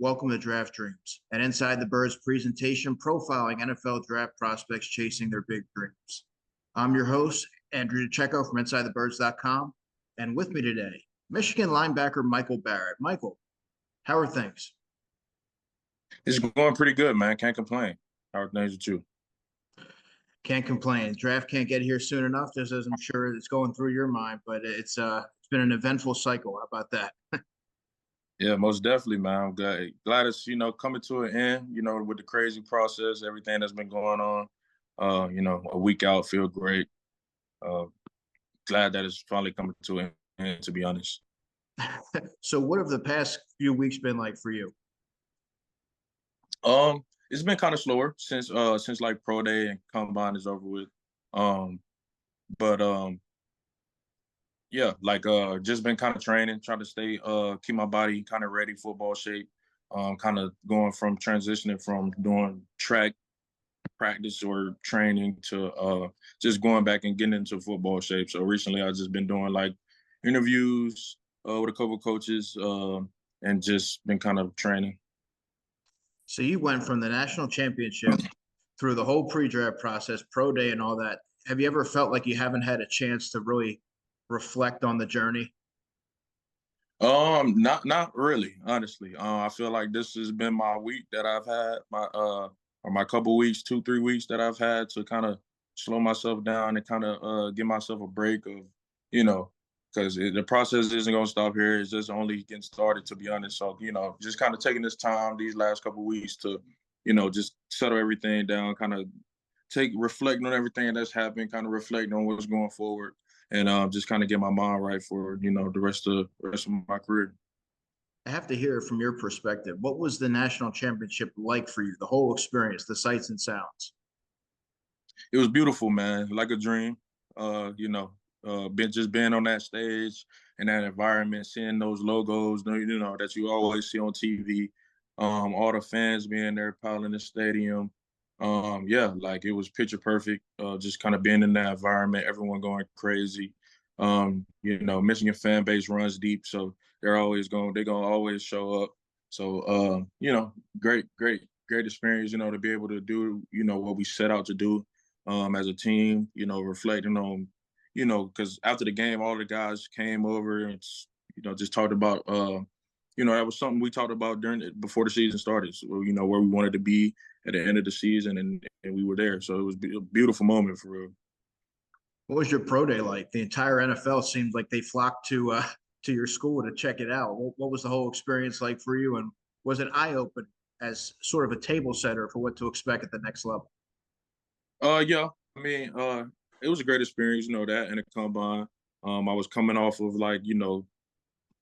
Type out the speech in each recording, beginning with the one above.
welcome to Draft Dreams, an Inside the Birds presentation profiling NFL draft prospects chasing their big dreams. I'm your host, Andrew DiCecco from InsideTheBirds.com, and with me today, Michigan linebacker Michael Barrett. Michael, how are things? It's going pretty good, man. Can't complain. How are things with you? Can't complain. Draft can't get here soon enough, just as I'm sure it's going through your mind, but it's been an eventful cycle. How about that? Yeah, most definitely, man. I'm glad it's, coming to an end, with the crazy process, everything that's been going on. A week out, feel great. Glad that it's finally coming to an end, to be honest. So what have the past few weeks been like for you? It's been kind of slower since like pro day and combine is over with. But yeah, like just been kind of training, trying to stay keep my body kind of ready, football shape. Kind of going from transitioning from doing track practice or training to just going back and getting into football shape. So recently I've just been doing like interviews with a couple of coaches and just been kind of training. So you went from the national championship through the whole pre-draft process, pro day and all that. Have you ever felt like you haven't had a chance to really reflect on the journey? Not really, honestly. I feel like this has been my week that I've had, my couple weeks, 2-3 weeks that I've had to kind of slow myself down and kind of give myself a break of, because the process isn't gonna stop here. It's just only getting started, to be honest. So, just kind of taking this time these last couple weeks to, just settle everything down, kind of reflecting on everything that's happened, kind of reflecting on what's going forward, and just kind of get my mind right for the rest of my career. I have to hear from your perspective. What was the national championship like for you? The whole experience, the sights and sounds. It was beautiful, man, like a dream. Being on that stage in that environment, seeing those logos, that you always see on TV. All the fans being there, piling the stadium. Yeah, like it was picture perfect. Just kind of being in that environment, everyone going crazy. Michigan fan base runs deep, so they're gonna always show up. So great experience, to be able to do, what we set out to do as a team, reflecting on, because after the game, all the guys came over and, just talked about, that was something we talked about before the season started. So, where we wanted to be at the end of the season, and we were there. So it was a beautiful moment for real. What was your pro day like? The entire NFL seemed like they flocked to your school to check it out. What was the whole experience like for you? And was it eye-opening as sort of a table setter for what to expect at the next level? Yeah. I mean, it was a great experience, that and the combine. I was coming off of like,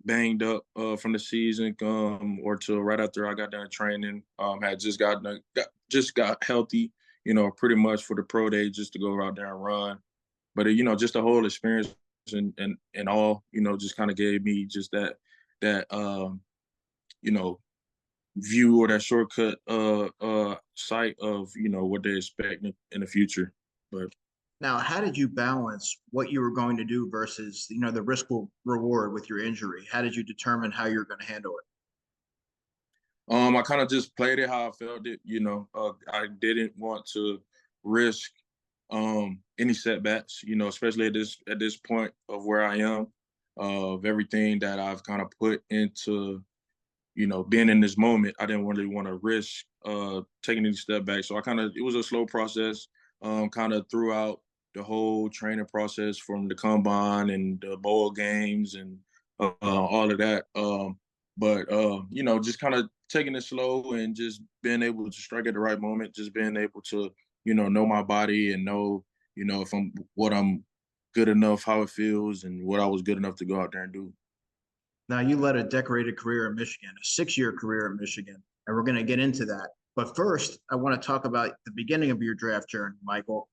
banged up from the season, or till right after I got done training. Had just got healthy, pretty much for the pro day, just to go out there and run. But just the whole experience and all, just kind of gave me just that view or that shortcut sight of what they expect in the future. But now, how did you balance what you were going to do versus the risk reward with your injury? How did you determine how you're going to handle it? I kind of just played it how I felt it. I didn't want to risk any setbacks, especially at this point of where I am, of everything that I've kind of put into, being in this moment. I didn't really want to risk taking any step back. So it was a slow process, kind of throughout the whole training process, from the combine and the bowl games and all of that. Just kind of taking it slow and just being able to strike at the right moment, just being able to, know my body and know, if I'm good enough, how it feels, and what I was good enough to go out there and do. Now, you led a decorated career in Michigan, a 6-year career in Michigan, and we're going to get into that. But first, I want to talk about the beginning of your draft journey, Michael,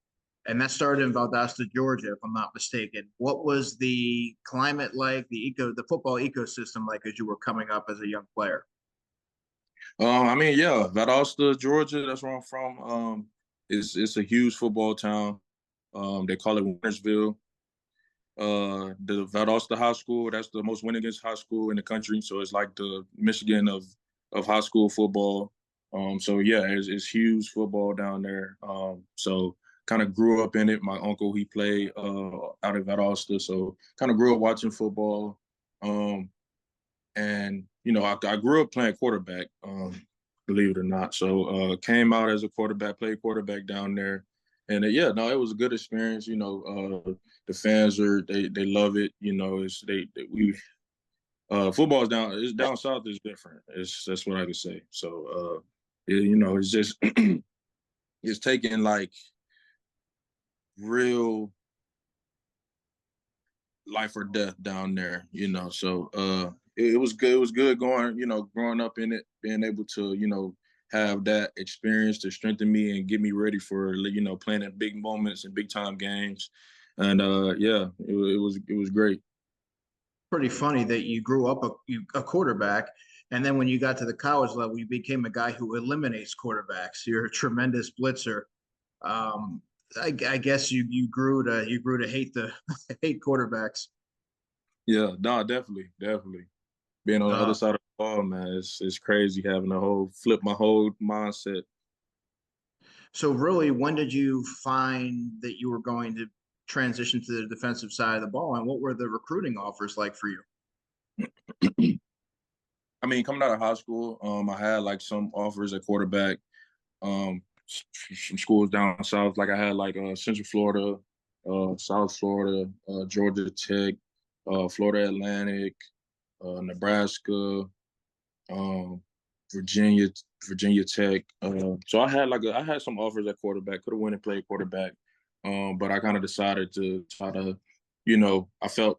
and that started in Valdosta, Georgia, if I'm not mistaken. What was the climate like, the football ecosystem like as you were coming up as a young player? Yeah, Valdosta, Georgia, that's where I'm from. It's a huge football town. They call it Wintersville. The Valdosta High School, that's the most winningest high school in the country. So it's like the Michigan of of high school football. So yeah, it's huge football down there. So kind of grew up in it. My uncle, he played out of Valdosta, so kind of grew up watching football. And I grew up playing quarterback, believe it or not. So came out as a quarterback, played quarterback down there, and yeah, no, it was a good experience. The fans they love it. We football is down south is different. That's what I can say. So it's just it's taking like real life or death down there, So it was good. It was good going, growing up in it, being able to, have that experience to strengthen me and get me ready for, playing in big moments and big time games. And yeah, it was great. Pretty funny that you grew up a quarterback, and then when you got to the college level, you became a guy who eliminates quarterbacks. You're a tremendous blitzer. Um, I guess you grew to hate the hate quarterbacks. Yeah, no, definitely. Being on the other Uh, side of the ball, man, it's crazy having a whole flip my whole mindset. so really, when did you find that you were going to transition to the defensive side of the ball, and what were the recruiting offers like for you? I mean, coming out of high school, I had like some offers at quarterback, from schools down south. Like I had like Central Florida, South Florida, Georgia Tech, Florida Atlantic, Nebraska, um, Virginia, Virginia Tech. So I had some offers at quarterback. Could have went and played quarterback, but I kind of decided to try to, I felt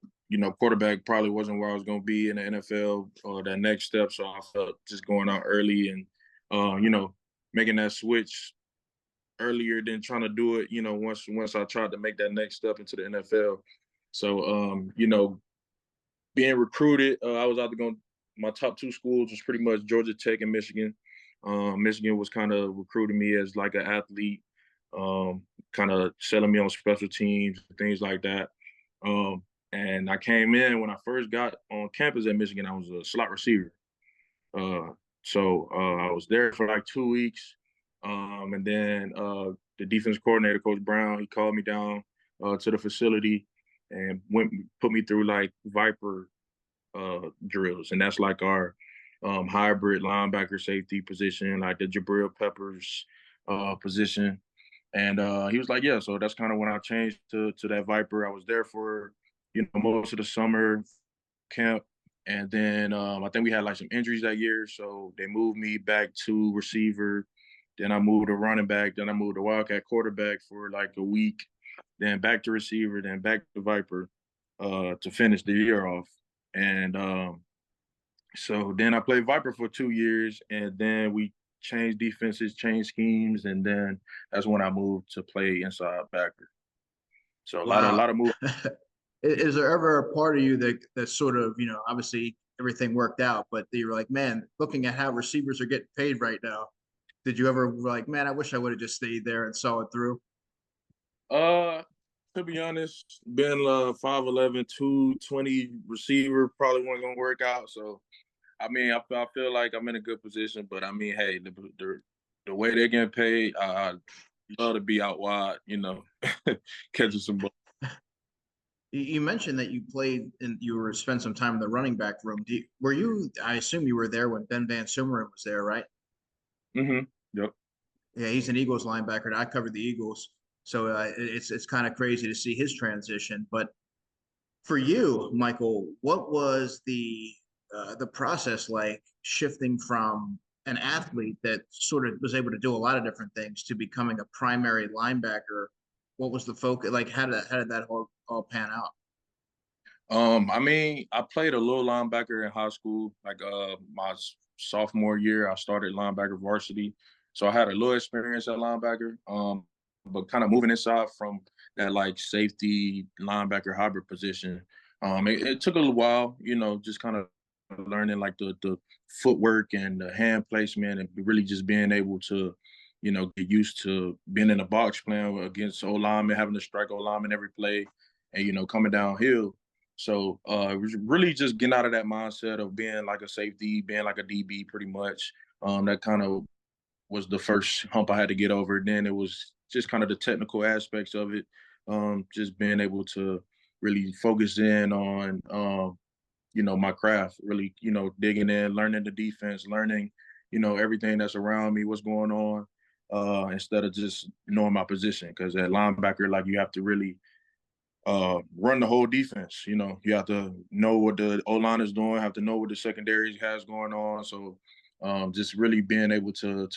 quarterback probably wasn't where I was going to be in the NFL or that next step. So I felt just going out early and, making that switch earlier than trying to do it. Once I tried to make that next step into the NFL. So, being recruited, I was either going. My top two schools was pretty much Georgia Tech and Michigan. Michigan was kind of recruiting me as like an athlete, kind of selling me on special teams, things like that. And I came in when I first got on campus at Michigan. I was a slot receiver. Uh, so I was there for like 2 weeks, and then the defense coordinator, Coach Brown, he called me down to the facility and put me through like Viper drills, and that's like our hybrid linebacker safety position, like the Jabril Peppers position. And he was like, "Yeah." So that's kind of when I changed to that Viper. I was there for most of the summer camp, and then I think we had like some injuries that year, so they moved me back to receiver. Then I moved to running back. Then I moved to Wildcat quarterback for like a week. Then back to receiver. Then back to Viper to finish the year off. And so then I played Viper for 2 years, and then we changed defenses, changed schemes, and then that's when I moved to play inside backer. So a Wow. lot of moves. Is there ever a part of you that sort of, obviously everything worked out, but you're like, man, looking at how receivers are getting paid right now, did you ever like, man, I wish I would have just stayed there and saw it through? Uh, to be honest, being 5'11", 220 receiver probably wasn't gonna work out. So I mean, I feel like I'm in a good position, but I mean, hey, the way they're getting paid, I love to be out wide, catching some balls. You mentioned that you played and you were spent some time in the running back room. Were you? I assume you were there when Ben Van Sumeren was there, right? Mm-hmm. Yep. Yeah, he's an Eagles linebacker, and I covered the Eagles, so it's kind of crazy to see his transition. But for you, Michael, what was the process like shifting from an athlete that sort of was able to do a lot of different things to becoming a primary linebacker? What was the focus? Like, how did that all pan out? I mean, I played a little linebacker in high school. Like my sophomore year, I started linebacker varsity, so I had a little experience at linebacker. But kind of moving inside from that like safety linebacker hybrid position, it took a little while. Just kind of learning like the footwork and the hand placement, and really just being able to, get used to being in the box playing against O lineman, having to strike O lineman every play, and coming downhill. So it was really just getting out of that mindset of being like a safety, being like a DB pretty much. That kind of was the first hump I had to get over. Then it was just kind of the technical aspects of it, just being able to really focus in on, my craft, really, digging in, learning the defense, learning, everything that's around me, what's going on, instead of just knowing my position. Because at linebacker, like you have to really run the whole defense. You have to know what the O line is doing, have to know what the secondary has going on. So just really being able to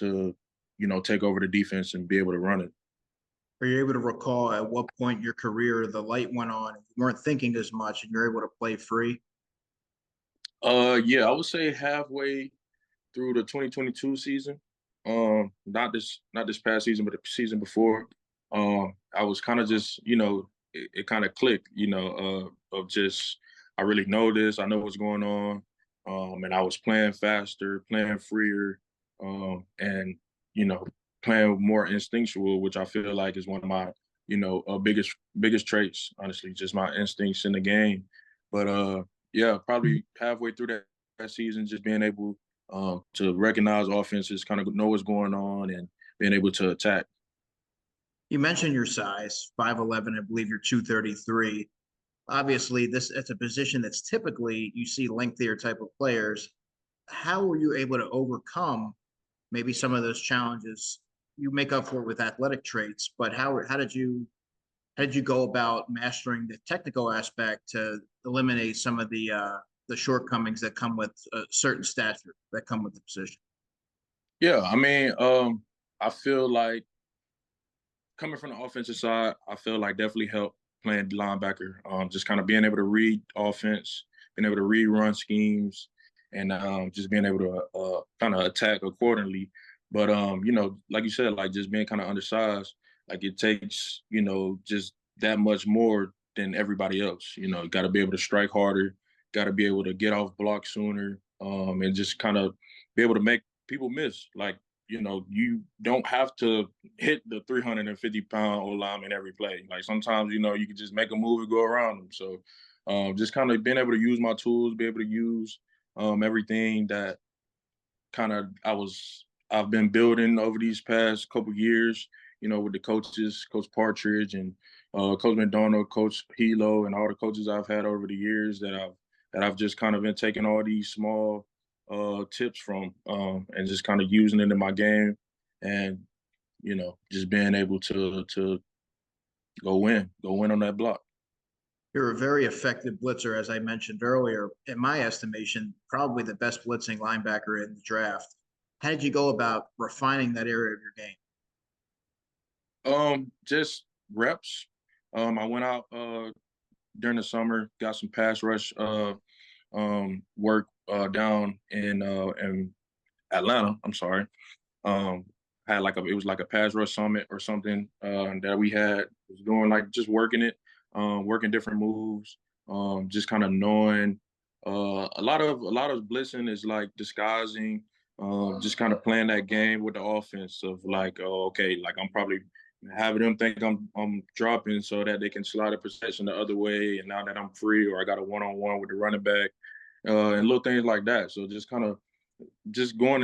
take over the defense and be able to run it. Are you able to recall at what point in your career the light went on and you weren't thinking as much and you're able to play free? Yeah, I would say halfway through the 2022 season. Not this past season, but the season before. I was kind of just, it kind of clicked, of just I really know this, I know what's going on. And I was playing faster, playing freer, and you know, playing more instinctual, which I feel like is one of my, biggest traits, honestly, just my instincts in the game. But yeah, probably halfway through that season, just being able to recognize offenses, kind of know what's going on, and being able to attack. You mentioned your size, 5'11", I believe you're 233. Obviously, it's a position that's typically you see lengthier type of players. How were you able to overcome maybe some of those challenges? You make up for it with athletic traits, but how did you go about mastering the technical aspect to eliminate some of the shortcomings that come with a certain stature that come with the position? Yeah, I mean, I feel like coming from the offensive side, I feel like definitely helped playing linebacker. Just kind of being able to read offense, being able to read run schemes, and just being able to kind of attack accordingly. But like you said, like just being kind of undersized, like it takes just that much more than everybody else. You got to be able to strike harder, got to be able to get off block sooner, and just kind of be able to make people miss. Like you don't have to hit the 350-pound O lineman every play. Like sometimes, you can just make a move and go around them. So just kind of being able to use my tools, be able to use everything that kind of I've been building over these past couple years, with the coaches, Coach Partridge and Coach McDonald, Coach Hilo, and all the coaches I've had over the years that I've just kind of been taking all these small tips from and just kind of using it in my game, and just being able to go win on that block. You're a very effective blitzer, as I mentioned earlier. In my estimation, probably the best blitzing linebacker in the draft. How did you go about refining that area of your game? Just reps. I went out during the summer, got some pass rush work down in Atlanta. I'm sorry. Um, had it was like a pass rush summit or something that we had was doing, like just working it, working different moves, just kind of knowing a lot of blitzing is like disguising, just kind of playing that game with the offense of like, oh, okay, like I'm probably having them think I'm dropping so that they can slide a possession the other way, and now that I'm free or I got a one-on-one with the running back, and little things like that. So just kind of just going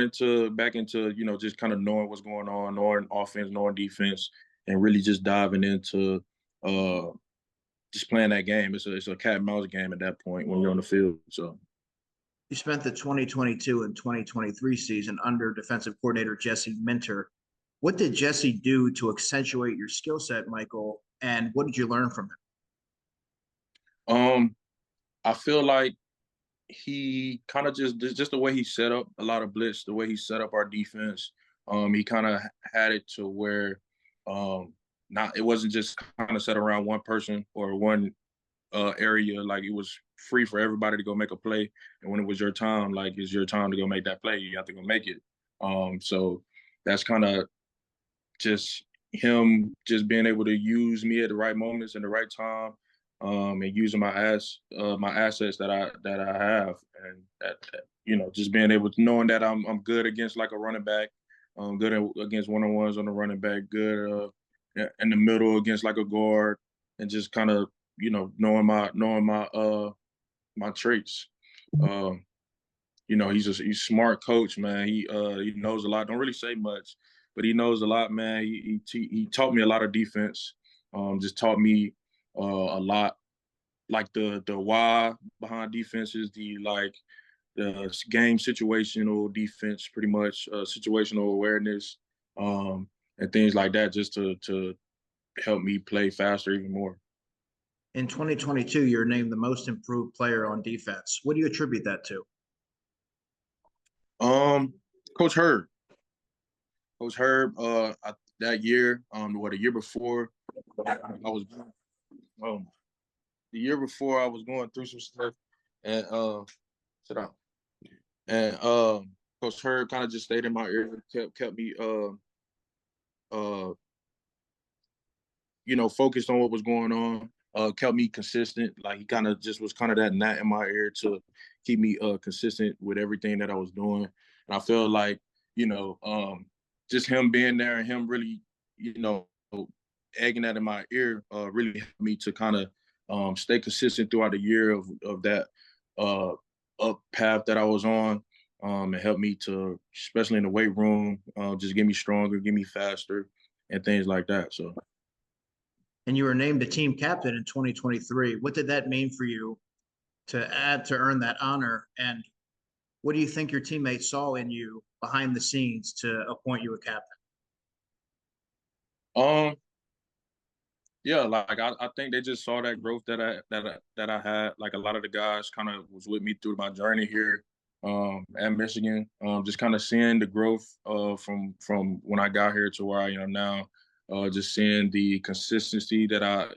back into just kind of knowing what's going on, knowing offense, knowing defense, and really just diving into uh just playing that game. It's a cat and mouse game at that point when you're on the field. So You spent the 2022 and 2023 season under defensive coordinator Jesse Minter. What did Jesse do to accentuate your skill set, Michael? And what did you learn from um I feel like he kind of just the way he set up a lot of blitz, the way he set up our defense. He kind of had it to where not it wasn't just kind of set around one person or one area. Like it was free for everybody to go make a play, and when it was your time, like it's your time to go make that play. You have to go make it. So that's kind of just him just being able to use me at the right moments and the right time, and using my assets that I have, and just being able to knowing that I'm good against like a running back, good against one-on-ones on the running back, good in the middle against like a guard, and just kind of my traits. He's a smart coach, man. He knows a lot. Don't really say much, but he knows a lot, man. He taught me a lot of defense. Just taught me a lot, like the why behind defenses, the game situational defense, pretty much situational awareness, and things like that, just to help me play faster even more. In 2022, you're named the most improved player on defense. What do you attribute that to? Um, Coach Herb. Coach Herb, that year, the year before, I was, the year before I was going through some stuff, and sit down, and Coach Herb kind of just stayed in my ear, kept me, uh, focused on what was going on, kept me consistent. Like he kind of just was kind of that gnat in my ear to keep me consistent with everything that I was doing. And I feel like, just him being there and him really, egging that in my ear really helped me to kind of stay consistent throughout the year of that up path that I was on. And helped me to, especially in the weight room, just get me stronger, get me faster, and things like that. So. And you were named the team captain in 2023. What did that mean for you to earn that honor? And what do you think your teammates saw in you behind the scenes to appoint you a captain? Yeah, like I think they just saw that growth that I had. Like a lot of the guys kind of was with me through my journey here at Michigan. Just kind of seeing the growth from when I got here to where I am now. Just seeing the consistency that I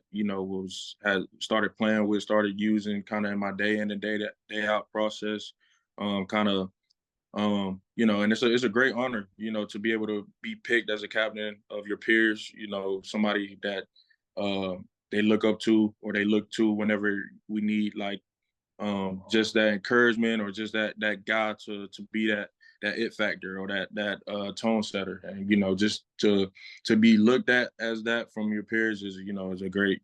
had started playing with, started using kind of in my day in and day out process. Kind of and it's a great honor, to be able to be picked as a captain of your peers. Somebody that they look up to or they look to whenever we need just that encouragement or just that guy to be that it factor or that tone setter. And just to be looked at as that from your peers is a great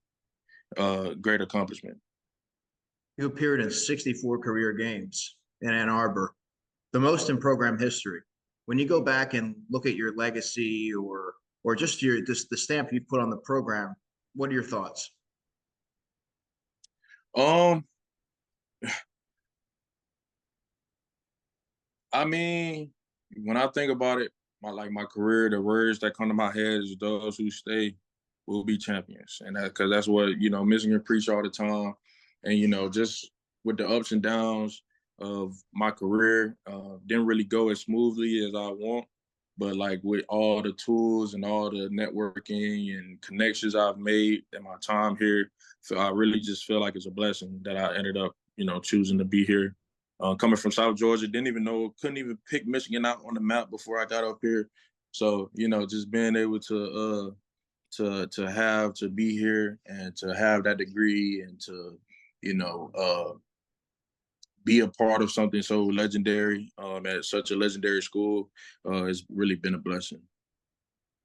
accomplishment. You appeared in 64 career games in Ann Arbor, the most in program history. When you go back and look at your legacy or just the stamp you put on the program, what are your thoughts? I mean, when I think about it, my career, the words that come to my head is those who stay will be champions. And because that's what, Michigan preach all the time. And, just with the ups and downs of my career, didn't really go as smoothly as I want. But like with all the tools and all the networking and connections I've made in my time here, I really just feel like it's a blessing that I ended up, choosing to be here. Coming from South Georgia, couldn't even pick Michigan out on the map before I got up here. So, just being able to be here and to have that degree and to, be a part of something so legendary at such a legendary school has really been a blessing.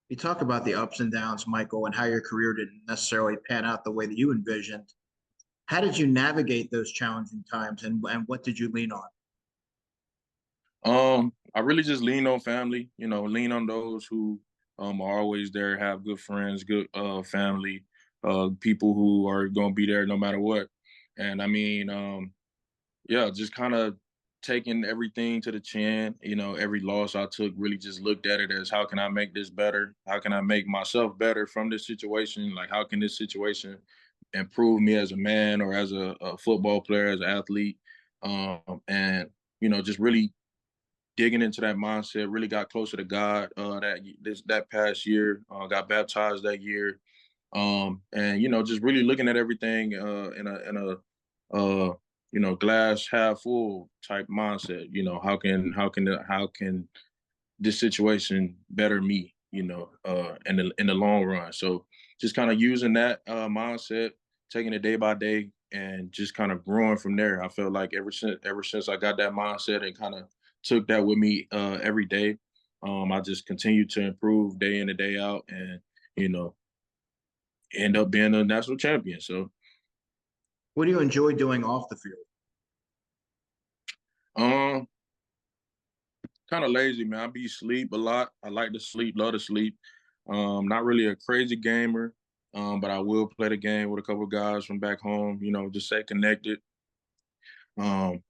You talk about the ups and downs, Michael, and how your career didn't necessarily pan out the way that you envisioned. How did you navigate those challenging times, and what did you lean on? I really just lean on family, lean on those who are always there, have good friends, good family, people who are going to be there no matter what. And I mean, just kind of taking everything to the chin. Every loss I took, really just looked at it as how can I make this better? How can I make myself better from this situation? Like, how can this situation improve me as a man or as a football player, as an athlete? And, just really digging into that mindset, really got closer to God that past year, got baptized that year. And, just really looking at everything in a glass half full type mindset. How can this situation better me, in the long run. So just kind of using that mindset, taking it day by day and just kind of growing from there. I feel like ever since I got that mindset and kind of took that with me every day, I just continue to improve day in and day out and, end up being a national champion. So What do you enjoy doing off the field? Um, Kind of lazy, man. I be sleep a lot. I like to sleep, love to sleep. Not really a crazy gamer, but I will play the game with a couple of guys from back home. Just stay connected. Um,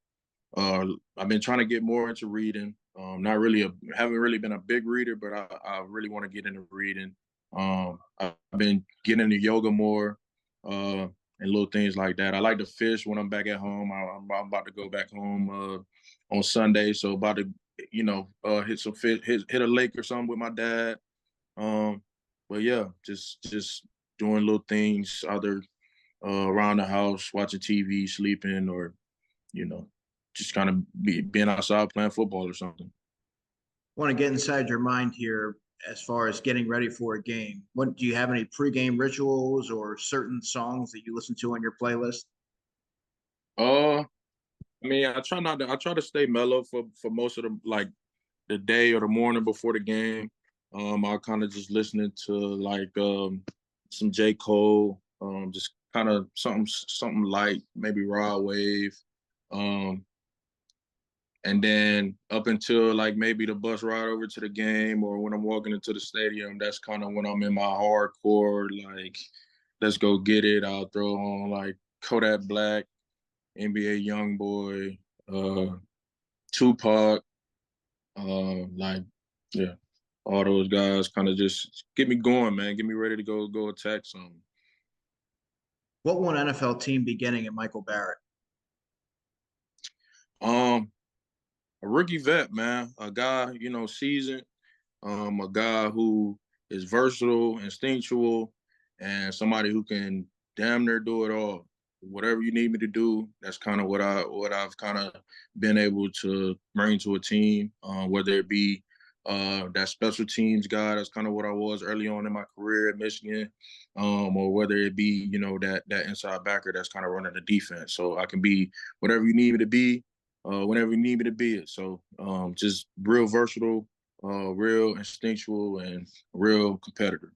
I've been trying to get more into reading. Not really haven't really been a big reader, but I really want to get into reading. I've been getting into yoga more, and little things like that. I like to fish when I'm back at home. I'm about to go back home on Sunday, so about to hit some fish, hit a lake or something with my dad. Um, but yeah, just doing little things either around the house, watching TV, sleeping, or you know, just kind of being outside playing football or something. Want to get inside your mind here as far as getting ready for a game. What do you have any pregame rituals or certain songs that you listen to on your playlist? Uh, I mean, I try to stay mellow for most of the day or the morning before the game. I'll kind of just listening to some J. Cole, just kind of something light, maybe Raw Wave. Um, and then up until like maybe the bus ride over to the game or when I'm walking into the stadium, that's kind of when I'm in my hardcore, like, let's go get it. I'll throw on like Kodak Black, NBA Youngboy, Tupac, like, yeah, all those guys kind of just get me going, man. Get me ready to go attack something. What will an NFL team be getting at Michael Barrett? Um, a rookie vet, man, a guy, seasoned, a guy who is versatile, instinctual, and somebody who can damn near do it all. Whatever you need me to do, that's kind of what I've kind of been able to bring to a team. Whether it be that special teams guy, that's kind of what I was early on in my career at Michigan, or whether it be that inside backer that's kind of running the defense. So I can be whatever you need me to be, whenever you need me to be it. So just real versatile, real instinctual, and real competitor.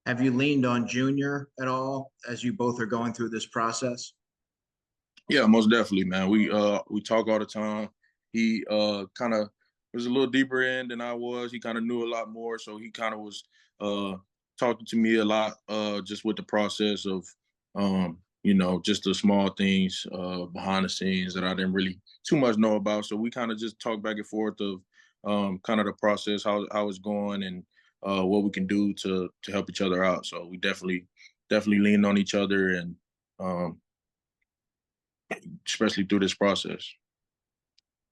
Have you leaned on Junior at all as you both are going through this process? Yeah, most definitely, man. We talk all the time. He kind of was a little deeper in than I was. He kind of knew a lot more, so he kind of was uh talking to me a lot just with the process of just the small things behind the scenes that I didn't really too much know about. So we kind of just talk back and forth of kind of the process, how it's going, and what we can do to help each other out. So we definitely lean on each other, and um especially through this process.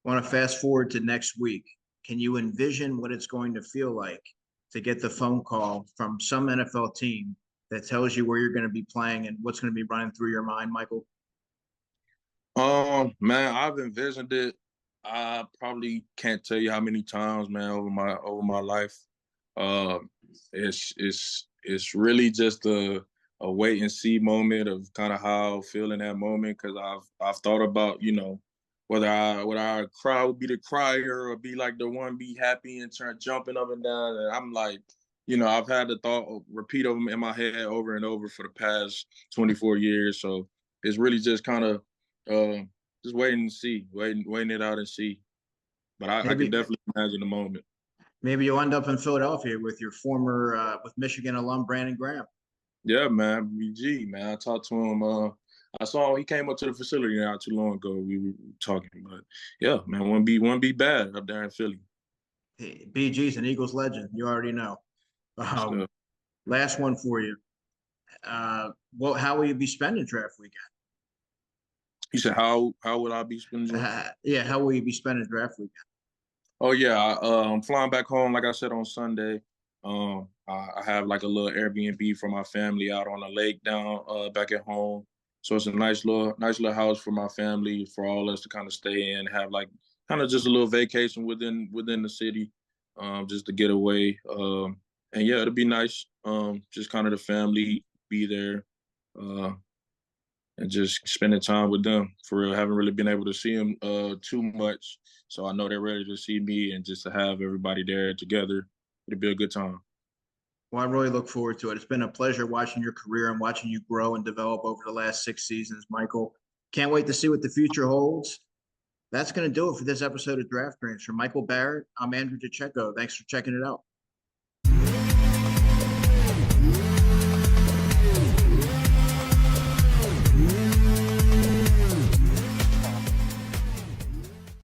I want to fast forward to next week. Can you envision what it's going to feel like to get the phone call from some NFL team that tells you where you're going to be playing and what's going to be running through your mind, Michael? Man, I've envisioned it. I probably can't tell you how many times, man, over my life. Uh, it's really just a wait and see moment of kind of how I feel in that moment, because I've thought about whether I cry would be the crier or be like the one be happy and turn jumping up and down. And I'm like, I've had the thought repeat of them in my head over and over for the past 24 years. So it's really just kind of uh, just waiting to see, waiting it out and see. But I can Maybe definitely imagine the moment. maybe you'll end up in Philadelphia with your former with Michigan alum Brandon Graham. Yeah, man, BG, man. I talked to him. I saw he came up to the facility not too long ago. We were talking, but yeah, man, wouldn't be bad up there in Philly. BG's an Eagles legend. You already know. Um, So, last one for you. Well, how will you be spending draft weekend? he said, "How would I be spending?" Yeah, how will you be spending draft weekend? Oh yeah, I'm flying back home. Like I said on Sunday, I have like a little Airbnb for my family out on the lake down back at home. So it's a nice little house for my family, for all us to kind of stay in, have like kind of just a little vacation within the city, just to get away. And yeah, it'll be nice. Just kind of the family be there. Uh, and just spending time with them for real. I haven't really been able to see them too much, so I know they're ready to see me, and just to have everybody there together, it'll be a good time. Well, I really look forward to it. It's been a pleasure watching your career and watching you grow and develop over the last 6 seasons, Michael. Can't wait to see what the future holds. That's going to do it for this episode of Draft Dreams. From Michael Barrett, I'm Andrew DiCecco. Thanks for checking it out.